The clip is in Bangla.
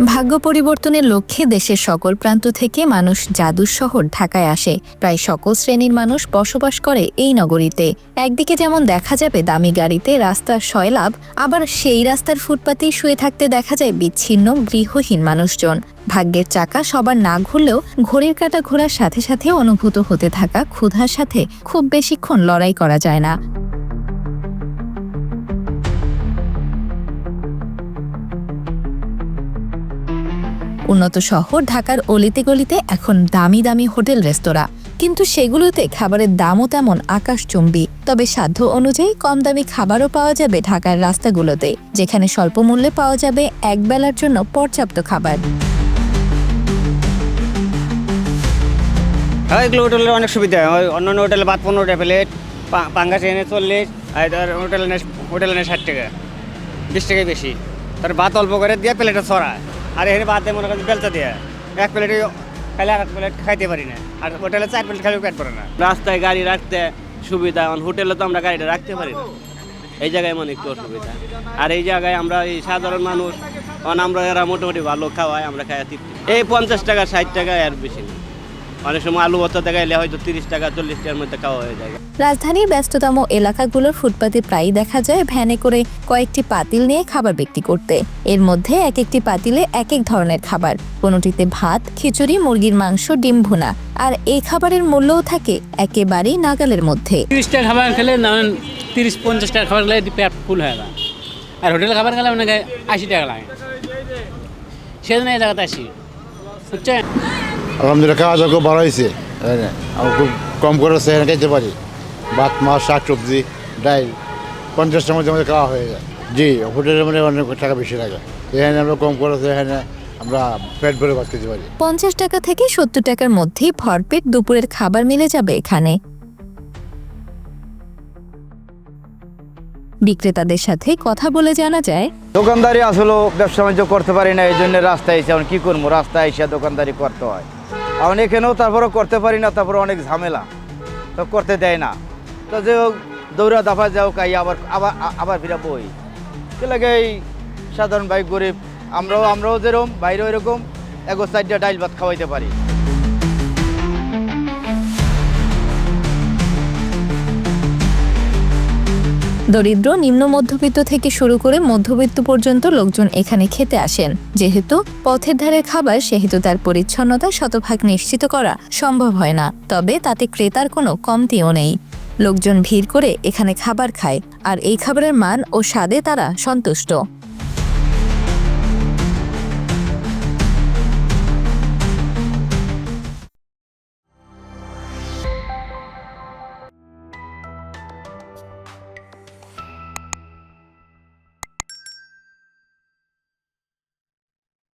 ভাগ্য পরিবর্তনের লক্ষ্যে দেশের সকল প্রান্ত থেকে মানুষ জাদুর শহর ঢাকায় আসে। প্রায় সকল শ্রেণীর মানুষ বসবাস করে এই নগরীতে। একদিকে যেমন দেখা যাবে দামি গাড়িতে রাস্তার সয়লাভ, আবার সেই রাস্তার ফুটপাতেই শুয়ে থাকতে দেখা যায় বিচ্ছিন্ন গৃহহীন মানুষজন। ভাগ্যের চাকা সবার না ঘুরলেও ঘড়ির কাঁটা ঘোরার সাথে সাথে অনুভূত হতে থাকা ক্ষুধার সাথে খুব বেশিক্ষণ লড়াই করা যায় না। উন্নত শহর ঢাকার অলিতে গলিতে এখন দামি দামি হোটেল রেস্তোরাঁ, কিন্তু সেগুলোতে খাবারের দামও তেমন আকাশচুম্বী। তবে সাধ্য অনুযায়ী কম দামি খাবারও পাওয়া যাবে ঢাকার রাস্তাগুলোতে, যেখানে স্বল্প মূল্যে পাওয়া যাবে একবেলার জন্য পর্যাপ্ত খাবার। হ্যাঁ, এগুলো হোটেলের অনেক সুবিধা। অন্যান্য হোটেলে ভাত 15 টাকা প্লেট, পাঙ্গাস এনে 40, আর হোটেলে নেয় 60 টাকা, 20 টাকাই বেশি। তার ভাত অল্প করে দিয়ে প্লেটে ছড়া, আর এখানে ভাত দিয়ে মনে করেন বেলচা দিয়ে এক প্লেটে খাইলে আর এক প্লেট খাইতে পারি না, আর হোটেলে 4 প্লেট খাইলেও পেট পড়ে না। রাস্তায় গাড়ি রাখতে সুবিধা, হোটেলে তো আমরা গাড়িটা রাখতে পারি না, এই জায়গায় মানে একটু অসুবিধা। আর এই জায়গায় আমরা এই সাধারণ মানুষ, আমরা এরা মোটামুটি ভালো খাওয়াই, আমরা খাই তৃপ্তি। এই 50 টাকা 60 টাকা আর বেশি না। অনেক সময় আলু ভর্তা দেখাইলে হয়তো 30 টাকা 40 টাকার মধ্যে খাওয়া হয়ে যায়। রাজধানীর ব্যস্ততম এলাকাগুলোর ফুটপাতে প্রায়ই দেখা যায় ভ্যানে করে কয়েকটি পাতিল নিয়ে খাবার বিক্রি করতে। এর মধ্যে এক একটি পাতিলে এক এক ধরনের খাবার, কোনোটিতে ভাত, খিচুড়ি, মুরগির মাংস, ডিম ভুনা। আর এই খাবারের মূল্যও থাকে একেবারেই নাগালের মধ্যে। 30 টাকা খাবার খেলে 30-50 টাকা খাবার খেলে পেট ফুল হয়ে যায়, আর হোটেলে খাবার খেলে অনেকে 80 টাকা লাগে, সেজন্য এই জায়গাতে আসি, বুঝছেন। আলহামদুলিল্লাহ, খাওয়া দাওয়া খুব ভালো হয়েছে। আমি খুব কম করে সেখানে খাইতে পারি। ভাত, মাছ, শাক সবজি, ডাল 50 টাকার মধ্যে খাওয়া হয়ে যায়। জি, হোটেলের মানে অনেক টাকা বেশি লাগে। এখানে আমরা কম করে এখানে আমরা পেট ভরে ভাত খেতে পারি। 50 টাকা থেকে 70 টাকার মধ্যেই ভরপেট দুপুরের খাবার মিলে যাবে এখানে। বিক্রেতাদের সাথে কথা বলে জানা যায়, দোকানদারি আসলে ব্যবসা বাণিজ্য করতে পারি না, এই জন্য রাস্তায় এসে এখন কী করবো, রাস্তায় এসে দোকানদারি করতে হয়। এখন এখানেও তারপরেও করতে পারি না, তারপরে অনেক ঝামেলা, তো করতে দেয় না। তো যে দৌড়া দাফা যাও কাই আবার আবার আবার ফিরা বই কে লাগে। এই সাধারণ ভাই গরিব আমরাও যেরকম বাইরেও এরকম 1-4টা ডাইল ভাত খাওয়াইতে পারি। দরিদ্র, নিম্ন মধ্যবিত্ত থেকে শুরু করে মধ্যবিত্ত পর্যন্ত লোকজন এখানে খেতে আসেন। যেহেতু পথের ধারের খাবার, সেহেতু তার পরিচ্ছন্নতা শতভাগ নিশ্চিত করা সম্ভব হয় না। তবে তাতে ক্রেতার কোনো কমতিও নেই। লোকজন ভিড় করে এখানে খাবার খায়, আর এই খাবারের মান ও স্বাদে তারা সন্তুষ্ট।